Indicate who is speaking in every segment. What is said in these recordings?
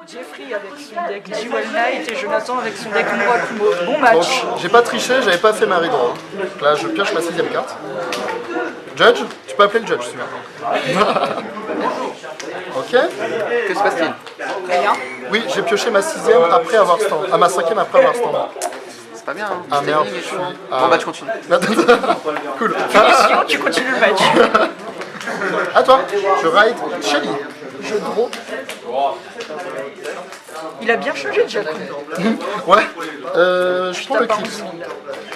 Speaker 1: Jeffrey avec son deck Jewel Knight et Jonathan avec son deck Kumbo Kumbo. Bon match.
Speaker 2: Donc, j'ai pas triché, j'avais pas fait ma redraw. Là, je pioche ma 6ème carte. Judge, tu peux appeler le judge, celui-là. Ok.
Speaker 3: Que se passe-t-il?
Speaker 1: Rien.
Speaker 2: Oui, j'ai pioché ma 6ème après avoir stand. Ah, ma 5ème après avoir stand.
Speaker 3: C'est pas bien, hein.
Speaker 2: Ah merde,
Speaker 3: je suis...
Speaker 2: Ah.
Speaker 3: Bon bah je continue.
Speaker 2: Cool.
Speaker 1: Sinon, tu continues le match.
Speaker 2: À toi, je ride Shelly.
Speaker 1: Je draw. Il a bien changé déjà.
Speaker 2: Ouais, je prends le
Speaker 1: T'as pas
Speaker 2: clip.
Speaker 1: 11 000.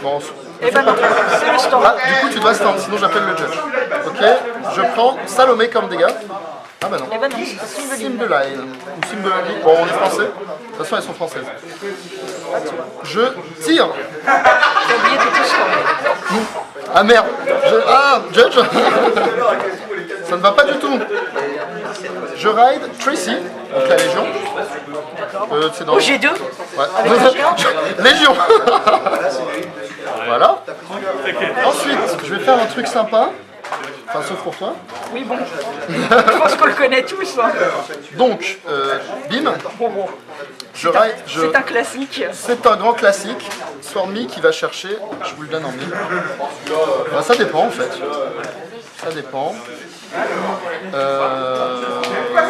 Speaker 2: Bon,
Speaker 1: Eh ben non, c'est le stand.
Speaker 2: ah, du coup tu dois stand, sinon j'appelle le judge. Ok, je prends Salomé comme dégâts. Ah bah non.
Speaker 1: Eh ben non, c'est Cymbeline.
Speaker 2: Cymbeline. Ou Cymbeline. Bon, on est français. De toute façon, elles sont françaises. Je tire.
Speaker 1: J'ai oublié de tout stand.
Speaker 2: Ah merde. Ah, judge. Ça ne va pas du tout. Je ride Tracy, donc la Légion. C'est dans...
Speaker 1: Oh, j'ai deux.
Speaker 2: Ouais.
Speaker 1: Avec la géante.
Speaker 2: Légion. Voilà. Ensuite, je vais faire un truc sympa. Enfin, sauf pour toi.
Speaker 1: Oui, bon. Je pense qu'on le connaît tous. Hein.
Speaker 2: Donc, bim.
Speaker 1: Bon.
Speaker 2: Je ride...
Speaker 1: C'est un classique.
Speaker 2: C'est un grand classique. Stormy qui va chercher... Je vous le donne en mille. Bah, ça dépend en fait. Ça dépend.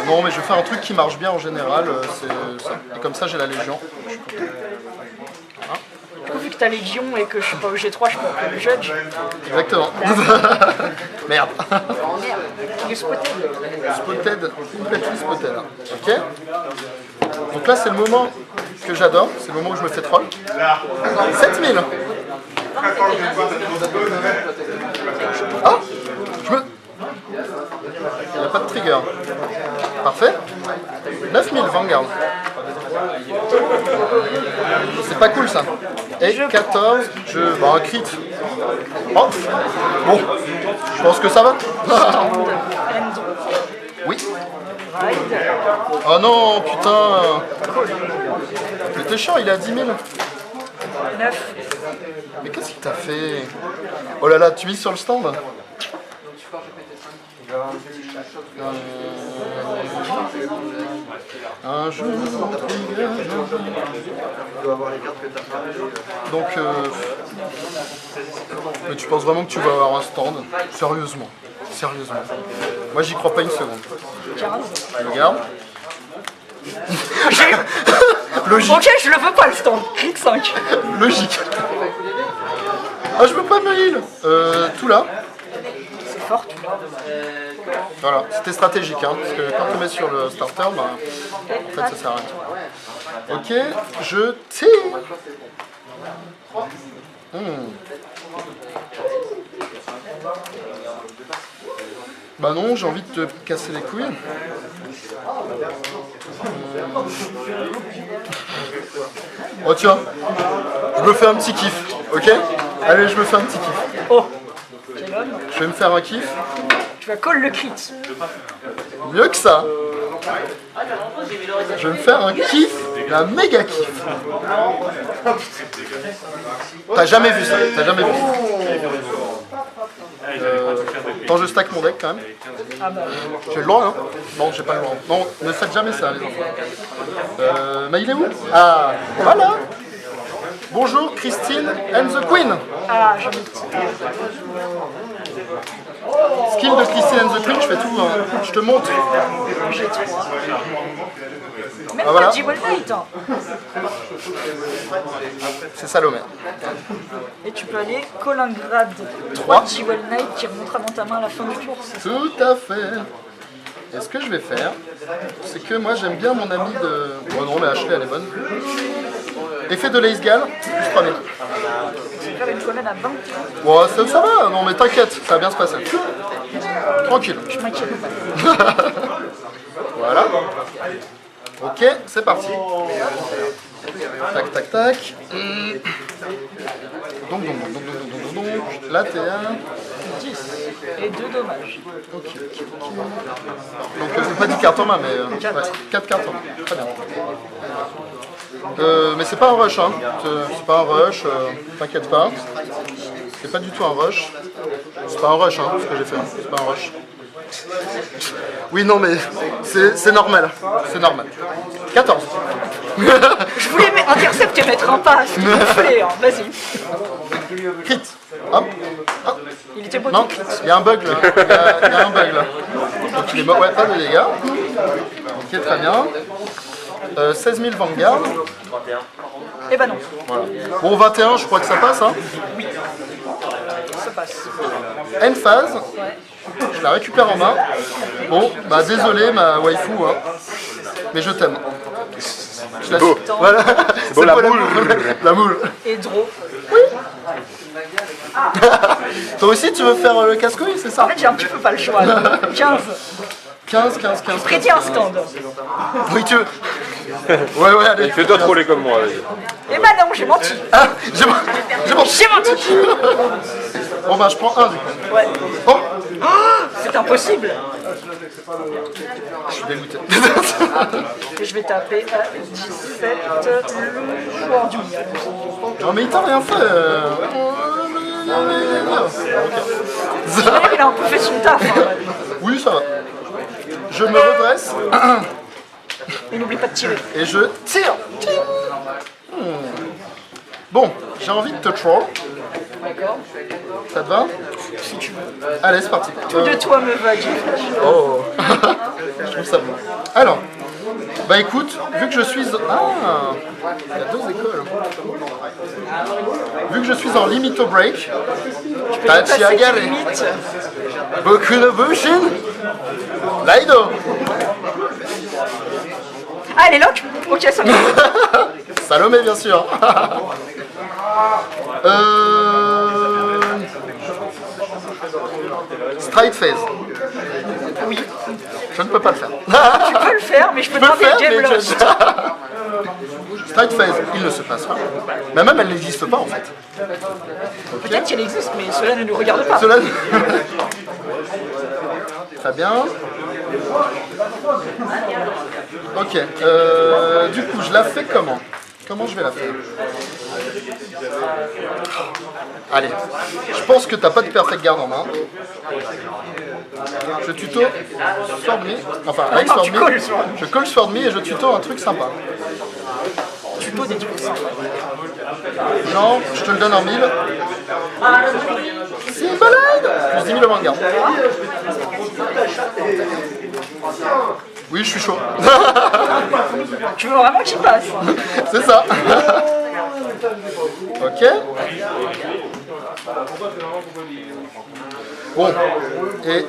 Speaker 2: Non, mais je fais un truc qui marche bien en général. C'est ça. Et comme ça, j'ai la Légion. Je suis content.
Speaker 1: Du coup, vu que t'as Légion et que je suis pas au G3, je peux appeler le judge.
Speaker 2: Exactement. Merde.
Speaker 1: Il est spotted.
Speaker 2: Spotted. Complètement spotted. Ok. Donc là, c'est le moment que j'adore. C'est le moment où je me fais troll. 7000. Ah, je me... Il n'y a pas de trigger. Parfait. 9000 Vanguard. C'est pas cool ça. Et 14, bah un crit. Oh. Bon, je pense que ça va. Oui. Oh non, putain. Mais t'es chiant, il est à 10 000.
Speaker 1: 9.
Speaker 2: Mais qu'est-ce qu'il t'a fait? Oh là là, tu mises sur le stand? Un jour, donc, mais tu penses vraiment que tu vas avoir un stand? Sérieusement. Sérieusement. Moi, j'y crois pas une seconde.
Speaker 1: 15.
Speaker 2: Regarde. Logique.
Speaker 1: Ok, je le veux pas le stand. Crit 5.
Speaker 2: Logique. Ah, je veux pas me heal. Tout là.
Speaker 1: C'est fort, tu vois.
Speaker 2: Voilà, c'était stratégique, hein, parce que quand on met sur le starter, bah, en fait ça sert à rien. Ok, je tire. Bah non, j'ai envie de te casser les couilles. Oh tiens, je me fais un petit kiff, ok? Allez, je me fais un petit kiff.
Speaker 1: Oh, quel homme.
Speaker 2: Je vais me faire un kiff.
Speaker 1: Tu vas call le crit.
Speaker 2: Mieux que ça. Je vais me faire un kiff, un méga kiff. T'as jamais vu ça, t'as jamais vu ça. Attends, je stack mon deck quand même. J'ai le droit, hein? Non, j'ai pas le droit. Non, ne faites jamais ça, les enfants. Mais il est où? Ah, voilà. Bonjour, Christine and the Queen.
Speaker 1: Ah, j'ai mis.
Speaker 2: Skill de Christine and the Queen, je fais tout, hein. Je te montre.
Speaker 1: J'ai 3. Même
Speaker 2: Ah, voilà.
Speaker 1: pas Jewel Knight. Hein.
Speaker 2: C'est Salomé.
Speaker 1: Et tu peux aller call un grade 3 Jewel Knight qui remontera dans ta main à la fin du tour.
Speaker 2: Tout à fait. Et ce que je vais faire, c'est que moi j'aime bien mon ami de... Bon non, mais Ashley elle est bonne. Effet de l'Ace Gal, plus 3000.
Speaker 1: Tu vas faire une colonne à 20.
Speaker 2: Bon, ça va, non mais t'inquiète, ça va bien se passer. Tranquille.
Speaker 1: Je m'inquiète pas.
Speaker 2: Voilà. Ok, c'est parti. Tac, tac, tac. Donc, là t'es à
Speaker 1: 10. Et 2 dommages.
Speaker 2: Ok. Donc c'est pas 10 cartes en main, mais 4 cartes en main. Très bien. Mais c'est pas un rush, hein. C'est pas un rush, t'inquiète pas. C'est pas du tout un rush. C'est pas un rush, hein, ce que j'ai fait. C'est pas un rush. Oui, non, mais c'est normal. C'est normal. 14.
Speaker 1: Je voulais intercepter et mettre un pas, c'est gonflé, hein. Vas-y.
Speaker 2: Crit. Hop. Hop.
Speaker 1: Il était beau
Speaker 2: Non,
Speaker 1: ton crit.
Speaker 2: il y a un bug là. Il y a un bug là. Donc il est mort. Ouais, pas de dégâts. Ok, très bien. 16 000 Vanguard.
Speaker 1: Eh ben non,
Speaker 2: Voilà. Bon, 21, je crois que ça passe. Hein.
Speaker 1: ça passe.
Speaker 2: End phase.
Speaker 1: Ouais.
Speaker 2: Je la récupère en main. Bon, bah désolé ma waifu, hein. Mais je t'aime. Je la
Speaker 3: beau.
Speaker 2: Voilà.
Speaker 3: beau, la
Speaker 2: beau,
Speaker 3: moule.
Speaker 2: La moule.
Speaker 1: Et Dro.
Speaker 2: Toi aussi tu veux faire le casse-couille, c'est
Speaker 1: En
Speaker 2: ça?
Speaker 1: fait, j'ai un petit peu pas le choix. Là. 15.
Speaker 2: 15.
Speaker 1: Prêtez un stand.
Speaker 2: Oui, tu veux. Ouais, allez.
Speaker 4: Fais-toi troller comme moi, vas-y.
Speaker 1: Eh ben non, j'ai menti.
Speaker 2: Ah, j'ai menti.
Speaker 1: J'ai menti.
Speaker 2: Bon bah je prends un du coup.
Speaker 1: Ouais.
Speaker 2: Oh,
Speaker 1: C'est impossible.
Speaker 2: je suis dégoûté.
Speaker 1: Et je vais taper à 17 le joueur du milieu.
Speaker 2: Non mais il t'a rien fait.
Speaker 1: Il a un peu fait son taf. Hein.
Speaker 2: Oui, ça va. Je me redresse
Speaker 1: Et n'oublie pas de tirer.
Speaker 2: et je tire. Bon, j'ai envie de te troll.
Speaker 1: D'accord.
Speaker 2: Ça te va?
Speaker 1: Si tu veux.
Speaker 2: Allez, c'est parti.
Speaker 1: Tout de toi me va, Jeff.
Speaker 2: Oh. Je trouve ça bon. Alors, bah écoute, vu que je suis... Ah, il y a deux écoles. Vu que je suis en limito break, t'as
Speaker 1: Passer
Speaker 2: t'y galé.
Speaker 1: limite.
Speaker 2: Boku no Bushin, Laido.
Speaker 1: Ah, elle est lock. Ok, ça va.
Speaker 2: Salomé, bien sûr. Stride phase.
Speaker 1: Oui.
Speaker 2: Je ne peux pas le faire.
Speaker 1: Tu peux le faire, mais je peux
Speaker 2: Je peux le
Speaker 1: demander
Speaker 2: faire,
Speaker 1: Game
Speaker 2: mais
Speaker 1: Lost.
Speaker 2: Stride phase, il ne se passe pas. Mais même elle n'existe pas en fait.
Speaker 1: Peut-être qu'elle existe, mais cela ne nous regarde pas.
Speaker 2: Cela... Très bien. Ok. Du coup, je la fais comment? Comment je vais la faire? Allez. Je pense que t'as pas de perfect guard en main. Je tuto Sword Me. Enfin, avec
Speaker 1: Non,
Speaker 2: Sword
Speaker 1: tu
Speaker 2: Me.
Speaker 1: colles Sword Me.
Speaker 2: Je colle Sword Me et je tuto un truc sympa.
Speaker 1: Tuto des trucs sympas.
Speaker 2: Genre, je te le donne en 1000. C'est balade. Plus 10 000 au Vanguard. Oui, je suis chaud.
Speaker 1: Tu veux vraiment qu'il passe?
Speaker 2: C'est ça. Ok. Bon. Et...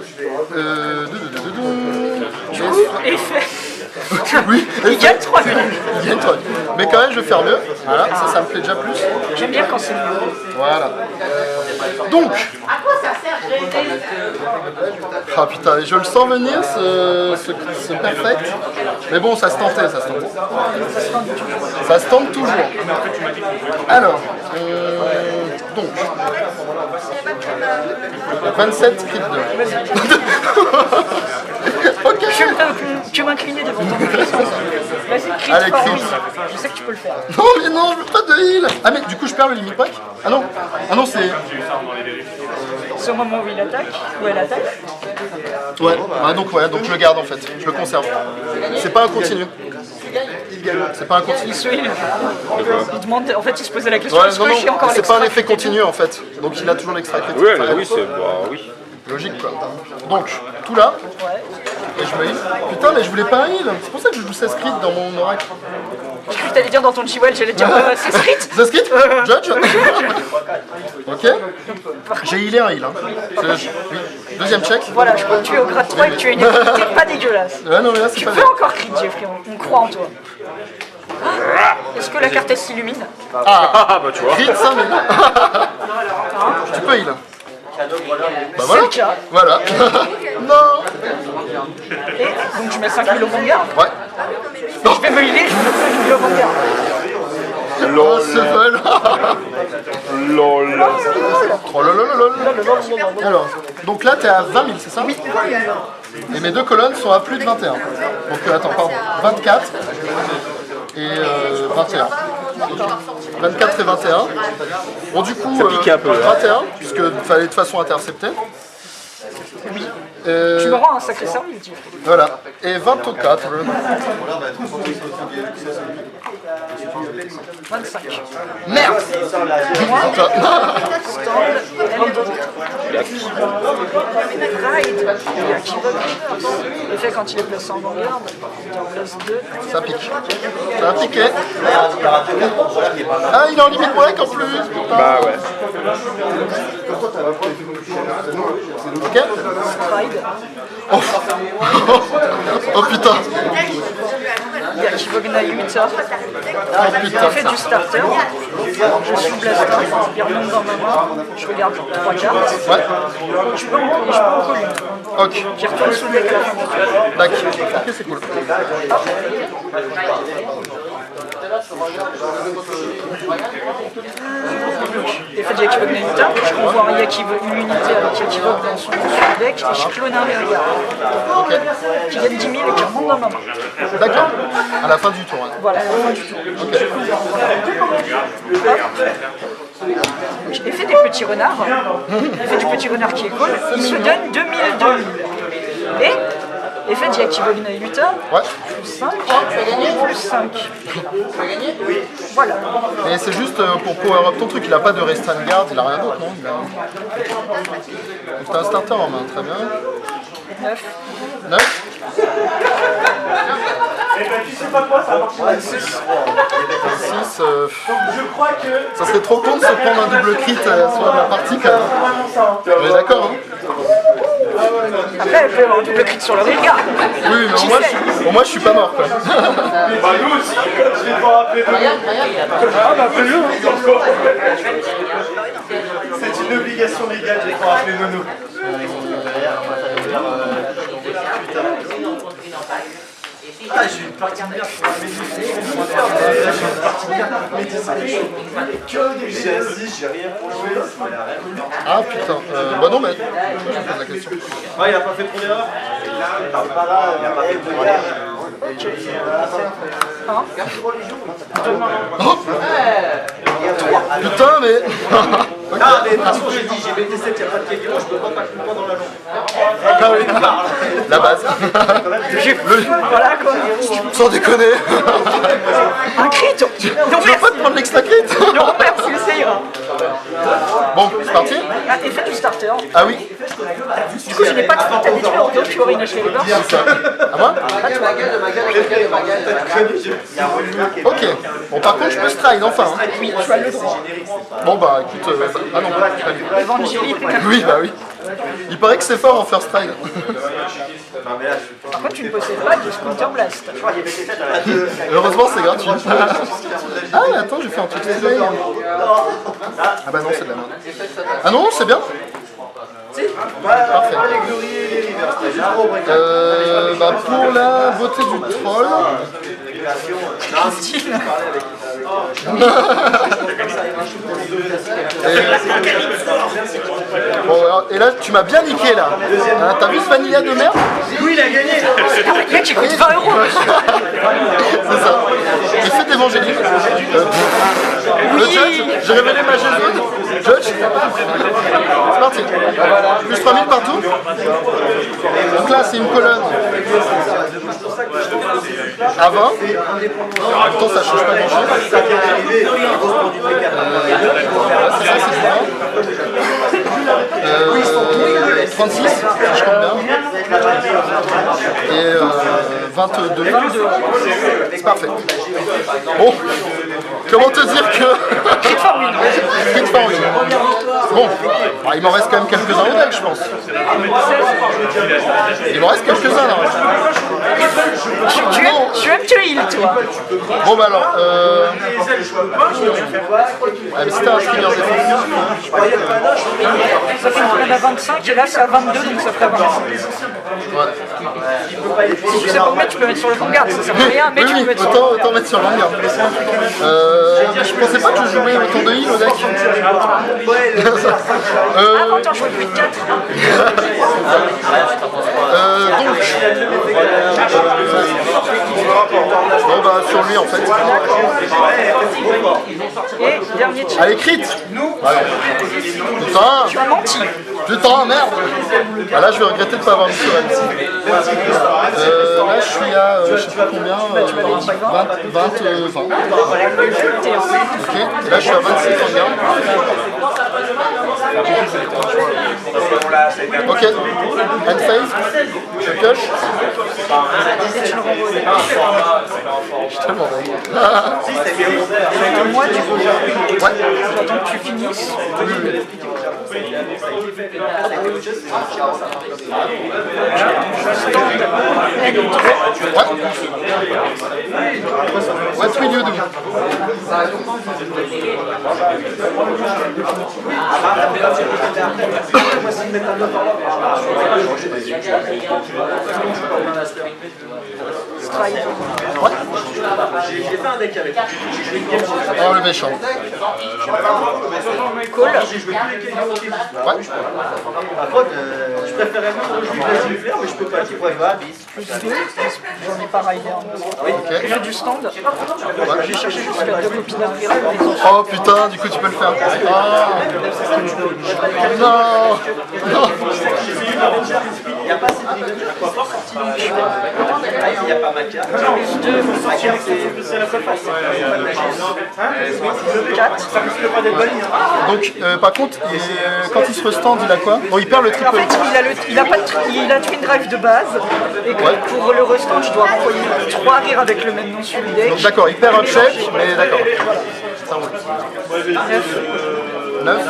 Speaker 1: Et fait.
Speaker 2: Oui.
Speaker 1: Il gagne 3 minutes.
Speaker 2: Il gagne 3 minutes. Mais quand même, je vais faire mieux. Voilà, ça me plaît déjà plus.
Speaker 1: J'aime bien quand c'est mieux.
Speaker 2: Voilà. Donc. Ah putain, je le sens venir ce perfect. Mais bon, ça se tentait, ça se tentait. Ça se tente toujours. Alors, donc. 27 crit 2. Ok.
Speaker 1: Tu veux m'incliner devant ton puissance. Vas-y, crit
Speaker 2: Allez,
Speaker 1: par
Speaker 2: crit.
Speaker 1: oui. Je sais que tu peux le faire.
Speaker 2: Non mais non, je veux pas de heal. Ah mais du coup je perds le limit break. Ah non c'est...
Speaker 1: C'est au moment où il attaque, où elle attaque.
Speaker 2: Ouais, donc je le garde en fait. Je le conserve. C'est pas un continu. C'est pas un continu.
Speaker 1: Il se heal. Il demande, en fait, il se posait la question,
Speaker 2: Ouais,
Speaker 1: est-ce
Speaker 2: non,
Speaker 1: que j'ai encore
Speaker 2: c'est pas un
Speaker 1: l'extra
Speaker 2: effet continu en fait. Donc il a toujours l'extra critique.
Speaker 4: Oui,
Speaker 2: Enfin,
Speaker 4: oui, c'est... Bah oui.
Speaker 2: logique quoi. Donc, tout là,
Speaker 1: Ouais.
Speaker 2: et je me heal. Putain mais je voulais pas un heal. C'est pour ça que je joue 16 crit dans mon oracle.
Speaker 1: J'ai cru que t'allais dire dans ton G-Well, j'allais dire c'est street.
Speaker 2: 16 crit Judge. Ok. J'ai healé un heal. Hein. Oui. Deuxième check.
Speaker 1: Voilà, je crois que tu es au grade 3 et que tu as une abilité pas dégueulasse.
Speaker 2: Ouais non mais là c'est
Speaker 1: Tu
Speaker 2: pas
Speaker 1: peux
Speaker 2: bien.
Speaker 1: encore crit, Jeffrey, on croit en toi. Est-ce que la carte elle s'illumine?
Speaker 4: Ah bah tu vois.
Speaker 2: Crit 5000. Tu peux heal. Bah voilà.
Speaker 1: C'est le cas.
Speaker 2: Voilà. Non.
Speaker 1: Et donc je mets 5000 au Vanguard.
Speaker 2: Ouais.
Speaker 1: Je vais me healer, je mets 5000 au Vanguard.
Speaker 2: Oh, ce vol.
Speaker 4: Lol.
Speaker 2: Oh lolololol. Alors, donc là t'es à 20 000, c'est ça? Oui. Et mes deux colonnes sont à plus de 21. Donc attends, pardon. 24 et 21. 24 et 21. Bon du coup,
Speaker 4: pique un peu, hein.
Speaker 2: 21, puisque fallait de toute façon intercepter.
Speaker 1: Tu me rends un sacré service, tu.
Speaker 2: Voilà. Et 24.
Speaker 1: 25.
Speaker 2: Merde.
Speaker 1: Ride, qui reverse. L'effet quand il est placé en vanguard, il en place 2.
Speaker 2: Ça pique. Ça a piqué. Ah, il est en limite break en plus.
Speaker 4: Bah ouais.
Speaker 2: Ok.
Speaker 1: Ride.
Speaker 2: Oh, oh putain.
Speaker 1: Il y a Kivogna 8.
Speaker 2: Oh putain.
Speaker 1: L'effet du starter. Je suis blaster. Il remonte dans ma main. Je regarde 3 cartes.
Speaker 2: Ouais.
Speaker 1: Je peux en coller une.
Speaker 2: Ok.
Speaker 1: Qui retourne sous le deck à la fin du tour.
Speaker 2: D'accord. Ok, c'est cool.
Speaker 1: L'effet de Yakivog Nanuta, je renvoie un Yakivog, une unité avec Yakivog dans son deck et je clone un regard. Qui gagne 10 000 et qui remonte dans ma main.
Speaker 2: D'accord. À la fin du tour. Hein.
Speaker 1: Voilà, à la fin du tour.
Speaker 2: Ok.
Speaker 1: Effet des petits renards. L'effet du petit renard qui est cool. Il se donne 2000 Et effet de Yakivog Nanuta,
Speaker 2: Ouais.
Speaker 1: plus 5, plus 5. Voilà.
Speaker 2: Et c'est juste pour power up ton truc, il a pas de restrain guard, il a rien d'autre, non? Donc t'as un starter en main, très bien.
Speaker 1: 9.
Speaker 2: 9.
Speaker 5: Tu sais pas quoi, ça marche.
Speaker 2: 6. Ça serait trop con de se prendre un double crit sur la partie quand même. On est d'accord, hein?
Speaker 1: Après, elle peut avoir un double crit sur le regard.
Speaker 2: Oui, mais au moins je suis pas mort quoi.
Speaker 5: Bah nous aussi, je vais devoir appeler Nono. Ah bah appelle-le. C'est une obligation légale, je vais devoir appeler Nono. Ah, j'ai une partie de merde pour la médecine. J'ai assis, j'ai rien pour jouer.
Speaker 2: Ah putain, bah non mais... Je pose la question.
Speaker 5: Ah, il a pas fait trop d'erreur. Il est pas là, il a pas fait trop d'erreur.
Speaker 2: Oh putain mais...
Speaker 5: Ah, mais tu peux, je dis, j'ai BT7, il n'y a pas de Kevin, je peux pas passer le point dans la jambe.
Speaker 2: Ah oui, la base.
Speaker 1: Voilà quoi.
Speaker 2: Sans déconner.
Speaker 1: Un crit. Non,
Speaker 2: Tu veux pas te prendre l'extra crit?
Speaker 1: non, merci, ça ira.
Speaker 2: Bon, c'est parti.
Speaker 1: Ah, effet du starter.
Speaker 2: Ah oui,
Speaker 1: Du coup, je n'ai pas de feat habituel en dehors, tu aurais une HL River.
Speaker 2: c'est ça. À moi? Ok. Bon, par contre, je peux stride enfin. Hein.
Speaker 1: Oui, tu as le droit.
Speaker 2: Bon, bah écoute. Ah non, pas lui.
Speaker 1: Evangélique.
Speaker 2: Oui, bah oui. Il paraît que c'est fort en first stride.
Speaker 1: Par contre, tu ne possèdes pas de Counter Blast.
Speaker 2: Heureusement, c'est gratuit. Ah, mais attends, j'ai fait un truc stylé. Ah bah non, c'est de la merde. Ah non, c'est bien. Parfait. Bah pour la beauté du troll.
Speaker 1: Christine.
Speaker 2: Bon, alors, et là, tu m'as bien niqué là. Hein, t'as vu ce vanilla de merde?
Speaker 5: Oui, il a gagné.
Speaker 1: Mec, il coûte 20 €.
Speaker 2: C'est ça. J'ai fait d'évangélique. Le judge, j'ai révélé ma Jésus. Judge. C'est parti. Plus 3000 partout. Donc là, c'est une colonne à 20. Pourtant, ça change pas grand chose. C'est ça, c'est ça. 36, je compte bien. Et 22. C'est parfait. Bon, comment te dire que...
Speaker 1: Crit for win.
Speaker 2: Crit for win. Bon, bah, il m'en reste quand même quelques-uns au deck, je pense. Il m'en reste quelques-uns là.
Speaker 1: Tu aimes te heal, toi.
Speaker 2: Bon bah alors, mais c'était un trigger défensif.
Speaker 1: Ça fait une colonne à 25 et là c'est à 22 donc ça ferait 25.
Speaker 2: Ouais.
Speaker 1: Si tu sais pas où mettre, tu peux mettre sur le vanguard, ça sert à rien, mais tu peux
Speaker 2: Oui,
Speaker 1: mettre sur le
Speaker 2: autant mettre sur l'angle. Je pensais pas que je jouais autant de heal au deck.
Speaker 1: Ah, attends, t'en jouais plus de 4.
Speaker 2: Bon bah sur lui en fait.
Speaker 1: Et dernier check.
Speaker 2: Allez, crit. Putain.
Speaker 1: Tu as menti.
Speaker 2: Putain, merde. Ah, là, je vais regretter de ne pas avoir mis sur MC. Là, je suis à, je sais pas combien, 20. Ok, et là, je suis à 26 en garde. Ok, end phase, je pioche. Je suis tellement bon.
Speaker 1: Moi, du coup,
Speaker 2: Ouais.
Speaker 1: j'attends que tu finisses.
Speaker 2: What will you do?
Speaker 1: Stride.
Speaker 5: J'ai fait un deck avec.
Speaker 2: Oh, le méchant.
Speaker 1: Call.
Speaker 5: J'ai joué tous les games.
Speaker 2: Ouais.
Speaker 5: Par contre, je préférais même jouer Blasphème Flair, mais je peux pas. Il faut jouer à bis.
Speaker 1: Plus 2. J'en ai pas rider.
Speaker 2: Ok.
Speaker 1: Je fais du stand. J'ai cherché jusqu'à 2 copines inspirées.
Speaker 2: Oh putain, du coup tu peux le faire. Ah. Non. Non.
Speaker 5: Il n'y a pas assez de Revenge. Il n'y a pas Maca. C'est la préface.
Speaker 1: 4.
Speaker 5: Ça risque pas d'être banni.
Speaker 2: Donc par contre, quand il se restand, il a quoi? Bon, il perd le
Speaker 1: En
Speaker 2: triple.
Speaker 1: fait, il a Twin Drive de base, et que pour le restand, je dois renvoyer 3 rires avec le même nom sur le deck.
Speaker 2: Donc d'accord, il perd un check, mais d'accord. Ça roule. 9.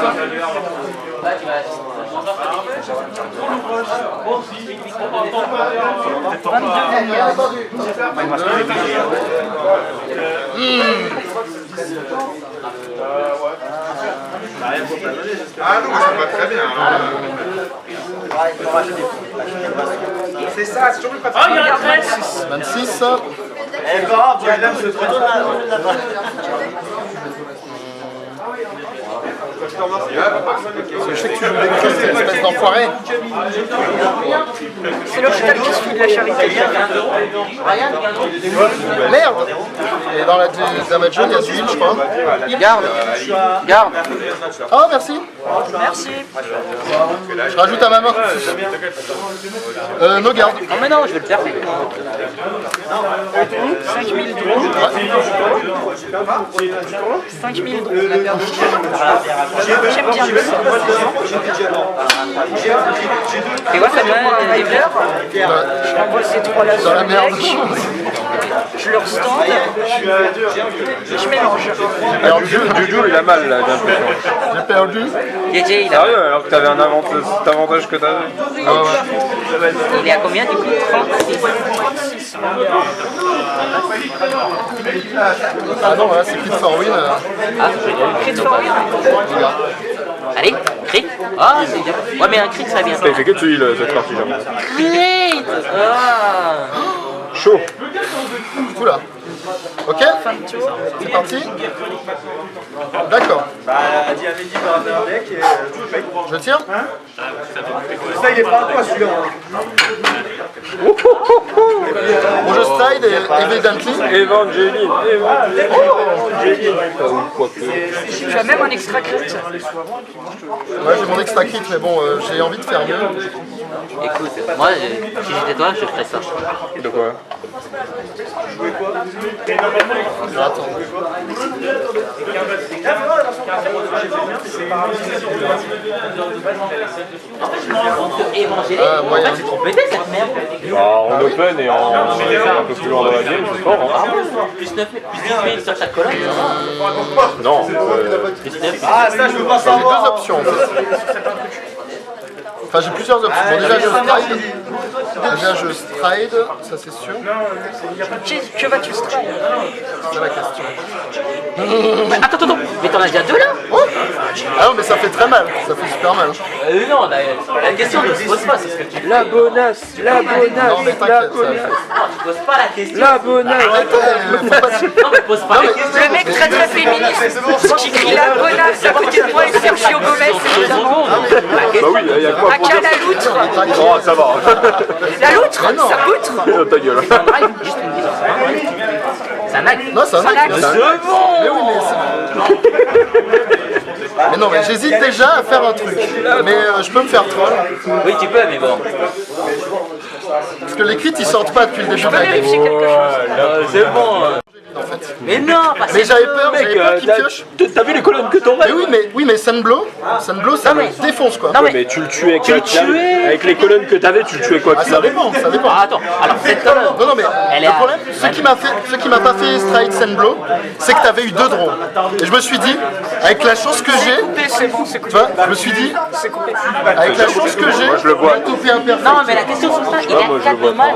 Speaker 6: Ah non, ça va très bien. C'est ça, c'est toujours plus pratique.
Speaker 2: 26.
Speaker 5: Eh, pas grave, Jalen se retourne là.
Speaker 2: Je sais que tu joues des crises, espèce d'enfoiré.
Speaker 1: C'est l'hôpital qui se fout de la charité.
Speaker 2: Merde. Et dans la damage zone, il y a du heal, je crois.
Speaker 3: Garde. Garde.
Speaker 2: Oh, merci.
Speaker 1: Merci.
Speaker 2: Je rajoute à ma main. No garde.
Speaker 3: Non mais non, je vais le faire.
Speaker 1: 5000 drôles. 5000 drôles, la perte de J'aime bien le son.
Speaker 3: Et quoi ça
Speaker 1: Un rider. Je renvoie ces 3 là
Speaker 2: Dans
Speaker 1: sur
Speaker 2: la
Speaker 1: le
Speaker 2: merde.
Speaker 1: deck. Je leur stand. Je mélange.
Speaker 2: Perdu.
Speaker 4: Juju, il a mal là, j'ai l'impression.
Speaker 2: J'ai perdu.
Speaker 3: JJ, il,
Speaker 4: Sérieux, alors que t'avais un avantage que t'avais.
Speaker 2: Ah ouais.
Speaker 3: il est à combien du coup? 36.
Speaker 2: Ah non, voilà, c'est Crit for Win.
Speaker 3: Ah, génial.
Speaker 1: Crit for win.
Speaker 2: Regarde.
Speaker 3: Allez, crit. Ah, c'est bien. Ouais, mais un crit, ça va bien.
Speaker 4: Il fait que de heal cette partie-là.
Speaker 3: Crit. Ah.
Speaker 4: Chaud.
Speaker 2: Oula. Ok, c'est parti. D'accord.
Speaker 5: Bah, dis à Mehdi par rapport au deck et tout le mec.
Speaker 2: Je tire.
Speaker 5: Ça, il est pas à toi celui-là.
Speaker 2: Bon, je stride evidently.
Speaker 4: Evangeline.
Speaker 1: Tu as même un extra crit.
Speaker 2: Ouais, j'ai mon extra crit, mais bon, j'ai envie de faire mieux.
Speaker 3: Écoute, moi, si j'étais toi, je ferais ça.
Speaker 4: De quoi?
Speaker 2: Attends.
Speaker 3: Évangélique,
Speaker 2: Ah, moyen.
Speaker 3: c'est trop pété cette merde.
Speaker 4: En open et un peu plus loin dans la game, c'est fort. Hein.
Speaker 3: Ah ouais, plus 9 000 sur chaque colonne.
Speaker 4: Non,
Speaker 3: Plus 9
Speaker 5: Ah, ça, je veux pas
Speaker 2: J'ai deux
Speaker 5: savoir.
Speaker 2: options en fait. Enfin, j'ai plusieurs options. Bon, déjà, je stride. Déjà, je stride, ça c'est sûr.
Speaker 1: Que vas-tu stride?
Speaker 2: C'est la question.
Speaker 3: Attends, mais t'en as déjà 2 là?
Speaker 2: Oh ah non, mais ça fait très mal. Ça fait super mal.
Speaker 3: Non, la question ne se pose pas, c'est ce que tu dis.
Speaker 4: la bonasse,
Speaker 2: Non, mais t'inquiète, ça le fait.
Speaker 3: Tu poses pas la question.
Speaker 4: la bonasse.
Speaker 2: Arrêtez, faut pas...
Speaker 3: Non, mais pose pas la question.
Speaker 1: Le mec très très féministe qui crie la bonasse à côté de moi et Sergio Gomez, évidemment.
Speaker 4: Bah oui, il y a quoi pour
Speaker 1: Aka
Speaker 4: dire?
Speaker 1: la loutre.
Speaker 4: Oh, ça va.
Speaker 1: La loutre, ça poutre.
Speaker 4: Ta gueule.
Speaker 3: C'est un acte.
Speaker 2: Non, c'est un acte.
Speaker 1: C'est bon.
Speaker 2: Mais oui, mais c'est... Mais non, mais j'hésite déjà à faire un truc. Mais je peux me faire troll.
Speaker 3: Oui, tu peux, mais bon.
Speaker 2: Parce que les crits ils sortent pas depuis le début de la game.
Speaker 1: Vérifier quelque chose.
Speaker 3: C'est bon.
Speaker 2: En fait.
Speaker 3: Mais non, pas
Speaker 2: Mais j'avais peur qu'il pioche.
Speaker 4: T'as vu les colonnes que t'aurais?
Speaker 2: Mais oui, mais Sunblow ça me défonce quoi.
Speaker 3: Non,
Speaker 4: Mais tu le tuais
Speaker 3: Tu le
Speaker 4: quoi qu'il arrive.
Speaker 3: tuais.
Speaker 4: Avec les colonnes que t'avais, tu le tuais quoi
Speaker 2: Ah,
Speaker 4: qu'il
Speaker 2: ça
Speaker 4: arrive.
Speaker 2: dépend, ça dépend.
Speaker 3: Ah, attends, alors cette colonne.
Speaker 2: Non, mais
Speaker 3: Elle est
Speaker 2: le
Speaker 3: à-
Speaker 2: problème, ce qui m'a pas fait strike Sunblow, c'est que t'avais eu 2 drones. Et je me suis dit, avec la chance que j'ai,
Speaker 1: C'est bon, c'est
Speaker 2: tu
Speaker 1: coupé.
Speaker 2: vois, je me suis dit,
Speaker 1: C'est coupé.
Speaker 2: avec la chance que j'ai,
Speaker 4: Moi, je le vois.
Speaker 2: je vais toper un perfect.
Speaker 3: Non, mais la question c'est ça, il
Speaker 4: moi,
Speaker 3: a
Speaker 4: je le
Speaker 3: 4
Speaker 4: vois
Speaker 3: de mal.